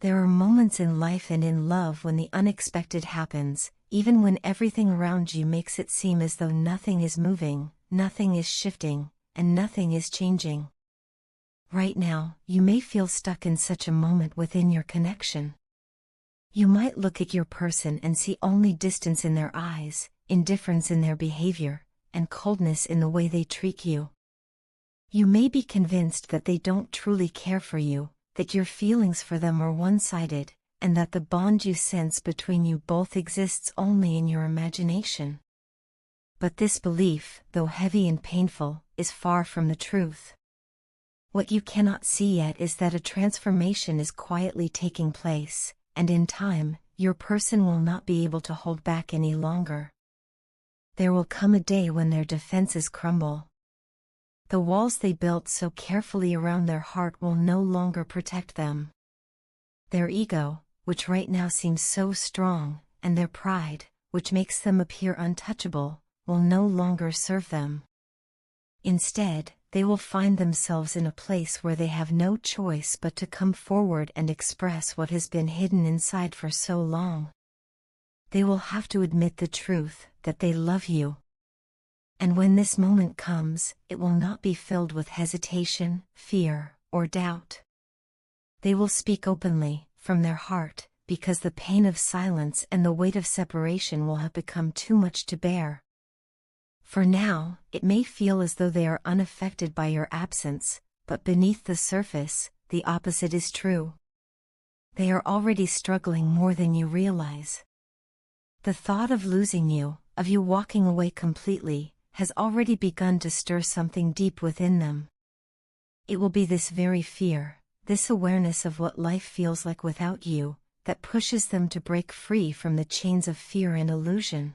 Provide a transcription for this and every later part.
There are moments in life and in love when the unexpected happens, even when everything around you makes it seem as though nothing is moving, nothing is shifting, and nothing is changing. Right now, you may feel stuck in such a moment within your connection. You might look at your person and see only distance in their eyes, indifference in their behavior, and coldness in the way they treat you. You may be convinced that they don't truly care for you, that your feelings for them are one-sided, and that the bond you sense between you both exists only in your imagination. But this belief, though heavy and painful, is far from the truth. What you cannot see yet is that a transformation is quietly taking place, and in time, your person will not be able to hold back any longer. There will come a day when their defenses crumble. The walls they built so carefully around their heart will no longer protect them. Their ego, which right now seems so strong, and their pride, which makes them appear untouchable, will no longer serve them. Instead, they will find themselves in a place where they have no choice but to come forward and express what has been hidden inside for so long. They will have to admit the truth, that they love you. And when this moment comes, it will not be filled with hesitation, fear, or doubt. They will speak openly, from their heart, because the pain of silence and the weight of separation will have become too much to bear. For now, it may feel as though they are unaffected by your absence, but beneath the surface, the opposite is true. They are already struggling more than you realize. The thought of losing you, of you walking away completely, has already begun to stir something deep within them. It will be this very fear, this awareness of what life feels like without you, that pushes them to break free from the chains of fear and illusion.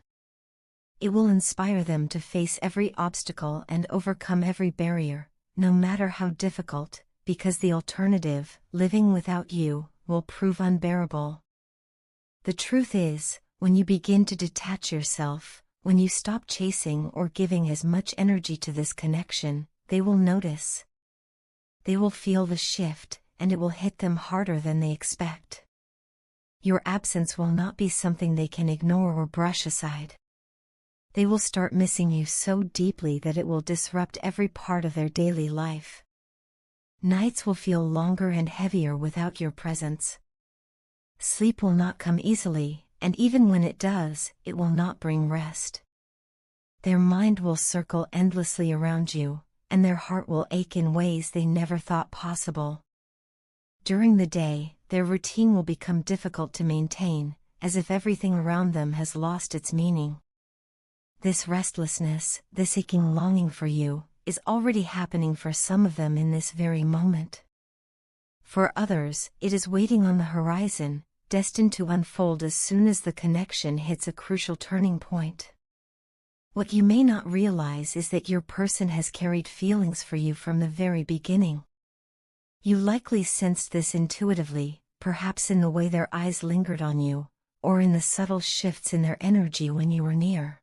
It will inspire them to face every obstacle and overcome every barrier, no matter how difficult, because the alternative, living without you, will prove unbearable. The truth is, when you begin to detach yourself, when you stop chasing or giving as much energy to this connection, they will notice. They will feel the shift, and it will hit them harder than they expect. Your absence will not be something they can ignore or brush aside. They will start missing you so deeply that it will disrupt every part of their daily life. Nights will feel longer and heavier without your presence. Sleep will not come easily, and even when it does, it will not bring rest. Their mind will circle endlessly around you, and their heart will ache in ways they never thought possible. During the day, their routine will become difficult to maintain, as if everything around them has lost its meaning. This restlessness, this aching longing for you, is already happening for some of them in this very moment. For others, it is waiting on the horizon, destined to unfold as soon as the connection hits a crucial turning point. What you may not realize is that your person has carried feelings for you from the very beginning. You likely sensed this intuitively, perhaps in the way their eyes lingered on you, or in the subtle shifts in their energy when you were near.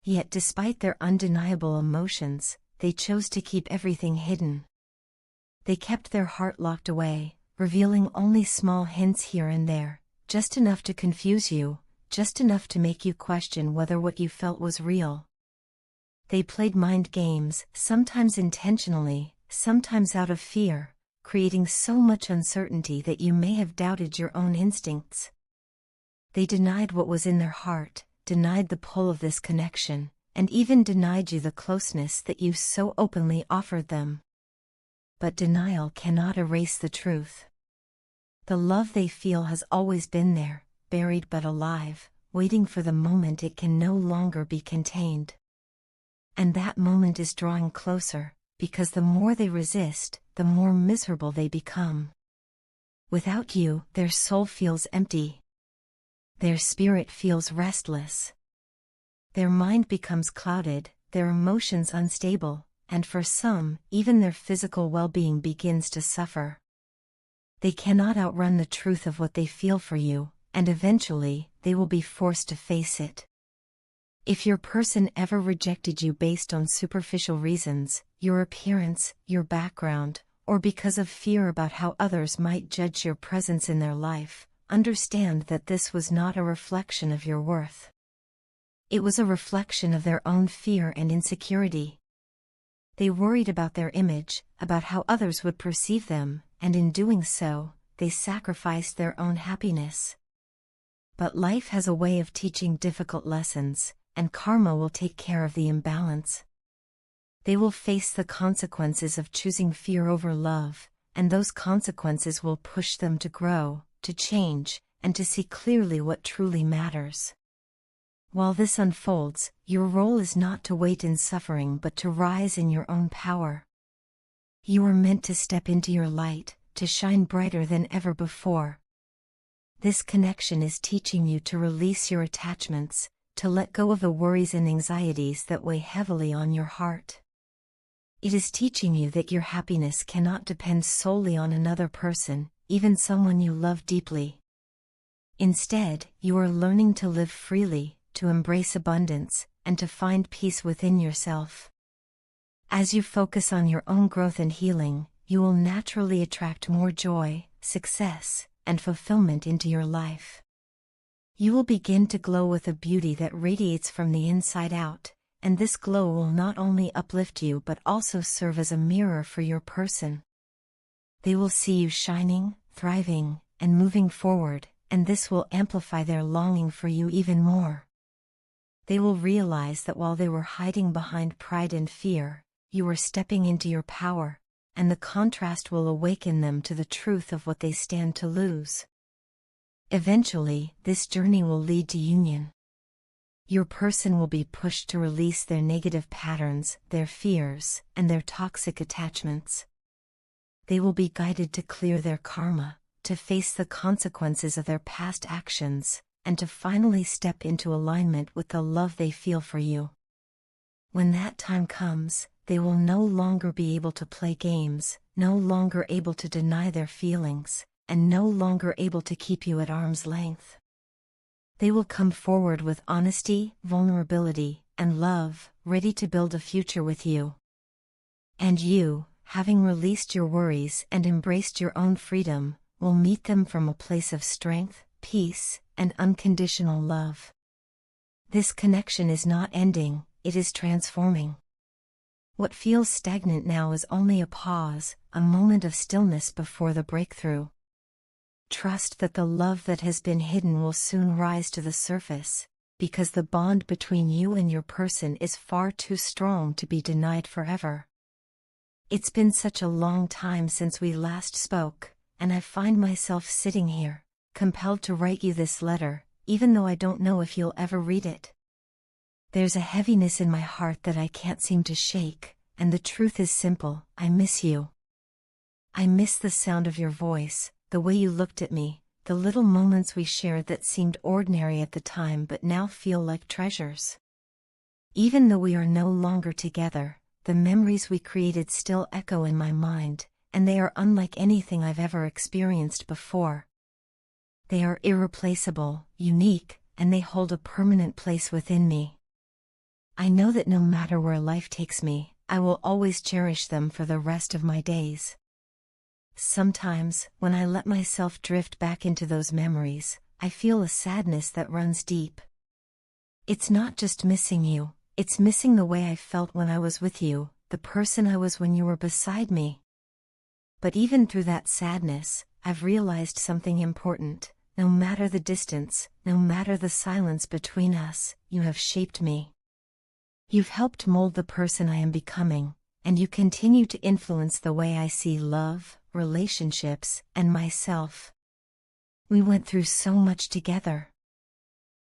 Yet despite their undeniable emotions, they chose to keep everything hidden. They kept their heart locked away, revealing only small hints here and there, just enough to confuse you, just enough to make you question whether what you felt was real. They played mind games, sometimes intentionally, sometimes out of fear, creating so much uncertainty that you may have doubted your own instincts. They denied what was in their heart, denied the pull of this connection, and even denied you the closeness that you so openly offered them. But denial cannot erase the truth. The love they feel has always been there, buried but alive, waiting for the moment it can no longer be contained. And that moment is drawing closer, because the more they resist, the more miserable they become. Without you, their soul feels empty. Their spirit feels restless. Their mind becomes clouded, their emotions unstable, and for some, even their physical well-being begins to suffer. They cannot outrun the truth of what they feel for you, and eventually, they will be forced to face it. If your person ever rejected you based on superficial reasons, your appearance, your background, or because of fear about how others might judge your presence in their life, understand that this was not a reflection of your worth. It was a reflection of their own fear and insecurity. They worried about their image, about how others would perceive them, and in doing so, they sacrificed their own happiness. But life has a way of teaching difficult lessons, and karma will take care of the imbalance. They will face the consequences of choosing fear over love, and those consequences will push them to grow, to change, and to see clearly what truly matters. While this unfolds, your role is not to wait in suffering but to rise in your own power. You are meant to step into your light, to shine brighter than ever before. This connection is teaching you to release your attachments, to let go of the worries and anxieties that weigh heavily on your heart. It is teaching you that your happiness cannot depend solely on another person, even someone you love deeply. Instead, you are learning to live freely, to embrace abundance, and to find peace within yourself. As you focus on your own growth and healing, you will naturally attract more joy, success, and fulfillment into your life. You will begin to glow with a beauty that radiates from the inside out, and this glow will not only uplift you but also serve as a mirror for your person. They will see you shining, thriving, and moving forward, and this will amplify their longing for you even more. They will realize that while they were hiding behind pride and fear, you were stepping into your power, and the contrast will awaken them to the truth of what they stand to lose. Eventually, this journey will lead to union. Your person will be pushed to release their negative patterns, their fears, and their toxic attachments. They will be guided to clear their karma, to face the consequences of their past actions, and to finally step into alignment with the love they feel for you. When that time comes, they will no longer be able to play games, no longer able to deny their feelings, and no longer able to keep you at arm's length. They will come forward with honesty, vulnerability, and love, ready to build a future with you. And you, having released your worries and embraced your own freedom, will meet them from a place of strength, peace, and unconditional love. This connection is not ending, it is transforming. What feels stagnant now is only a pause, a moment of stillness before the breakthrough. Trust that the love that has been hidden will soon rise to the surface, because the bond between you and your person is far too strong to be denied forever. It's been such a long time since we last spoke, and I find myself sitting here, compelled to write you this letter, even though I don't know if you'll ever read it. There's a heaviness in my heart that I can't seem to shake, and the truth is simple: I miss you. I miss the sound of your voice, the way you looked at me, the little moments we shared that seemed ordinary at the time but now feel like treasures. Even though we are no longer together, the memories we created still echo in my mind, and they are unlike anything I've ever experienced before. They are irreplaceable, unique, and they hold a permanent place within me. I know that no matter where life takes me, I will always cherish them for the rest of my days. Sometimes, when I let myself drift back into those memories, I feel a sadness that runs deep. It's not just missing you, it's missing the way I felt when I was with you, the person I was when you were beside me. But even through that sadness, I've realized something important: no matter the distance, no matter the silence between us, you have shaped me. You've helped mold the person I am becoming, and you continue to influence the way I see love, relationships, and myself. We went through so much together.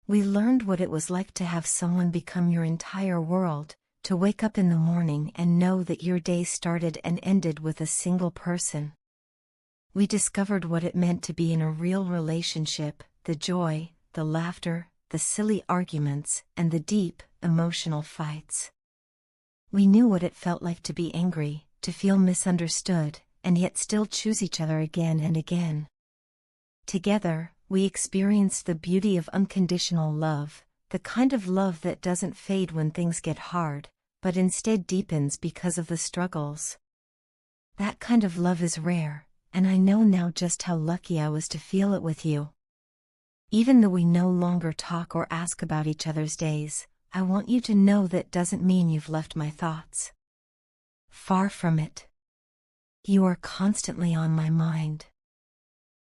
We learned what it was like to have someone become your entire world, to wake up in the morning and know that your day started and ended with a single person. We discovered what it meant to be in a real relationship: the joy, the laughter, the silly arguments, and the deep, emotional fights. We knew what it felt like to be angry, to feel misunderstood, and yet still choose each other again and again. Together, we experienced the beauty of unconditional love, the kind of love that doesn't fade when things get hard, but instead deepens because of the struggles. That kind of love is rare, and I know now just how lucky I was to feel it with you. Even though we no longer talk or ask about each other's days, I want you to know that doesn't mean you've left my thoughts. Far from it. You are constantly on my mind.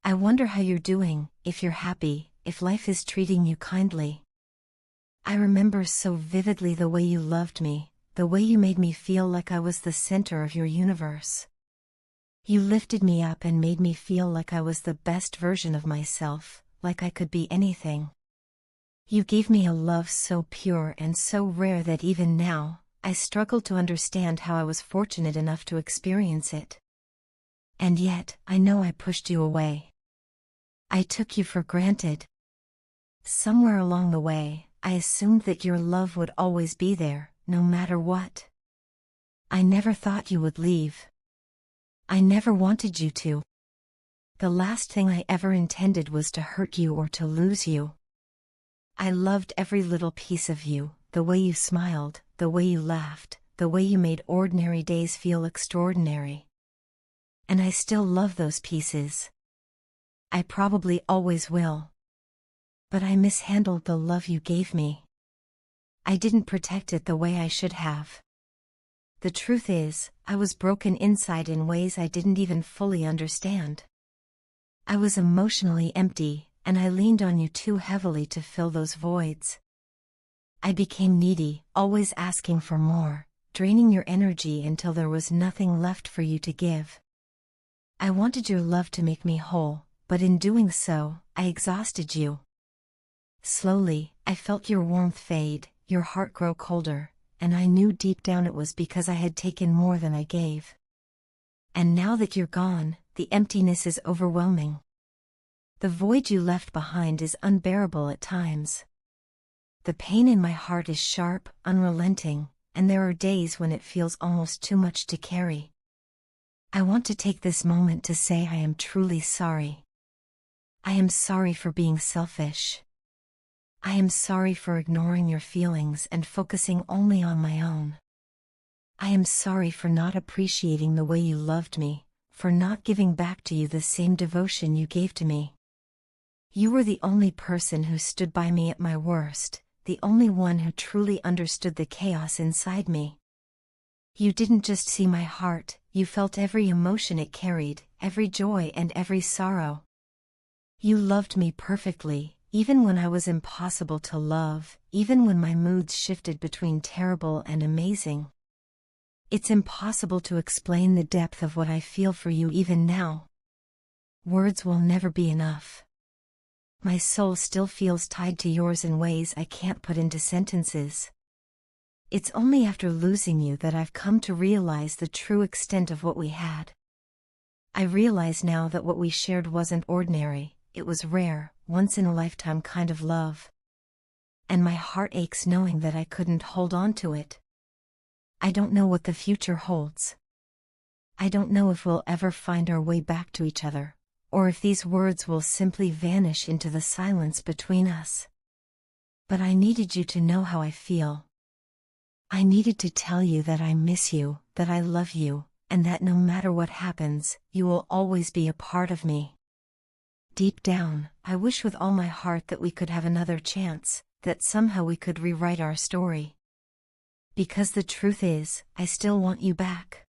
I wonder how you're doing, if you're happy, if life is treating you kindly. I remember so vividly the way you loved me, the way you made me feel like I was the center of your universe. You lifted me up and made me feel like I was the best version of myself, like I could be anything. You gave me a love so pure and so rare that even now, I struggle to understand how I was fortunate enough to experience it. And yet, I know I pushed you away. I took you for granted. Somewhere along the way, I assumed that your love would always be there, no matter what. I never thought you would leave. I never wanted you to. The last thing I ever intended was to hurt you or to lose you. I loved every little piece of you, the way you smiled, the way you laughed, the way you made ordinary days feel extraordinary. And I still love those pieces. I probably always will. But I mishandled the love you gave me. I didn't protect it the way I should have. The truth is, I was broken inside in ways I didn't even fully understand. I was emotionally empty, and I leaned on you too heavily to fill those voids. I became needy, always asking for more, draining your energy until there was nothing left for you to give. I wanted your love to make me whole, but in doing so, I exhausted you. Slowly, I felt your warmth fade, your heart grow colder, and I knew deep down it was because I had taken more than I gave. And now that you're gone, the emptiness is overwhelming. The void you left behind is unbearable at times. The pain in my heart is sharp, unrelenting, and there are days when it feels almost too much to carry. I want to take this moment to say I am truly sorry. I am sorry for being selfish. I am sorry for ignoring your feelings and focusing only on my own. I am sorry for not appreciating the way you loved me, for not giving back to you the same devotion you gave to me. You were the only person who stood by me at my worst, the only one who truly understood the chaos inside me. You didn't just see my heart, you felt every emotion it carried, every joy and every sorrow. You loved me perfectly, even when I was impossible to love, even when my moods shifted between terrible and amazing. It's impossible to explain the depth of what I feel for you even now. Words will never be enough. My soul still feels tied to yours in ways I can't put into sentences. It's only after losing you that I've come to realize the true extent of what we had. I realize now that what we shared wasn't ordinary, it was rare, once-in-a-lifetime kind of love. And my heart aches knowing that I couldn't hold on to it. I don't know what the future holds. I don't know if we'll ever find our way back to each other, or if these words will simply vanish into the silence between us. But I needed you to know how I feel. I needed to tell you that I miss you, that I love you, and that no matter what happens, you will always be a part of me. Deep down, I wish with all my heart that we could have another chance, that somehow we could rewrite our story. Because the truth is, I still want you back.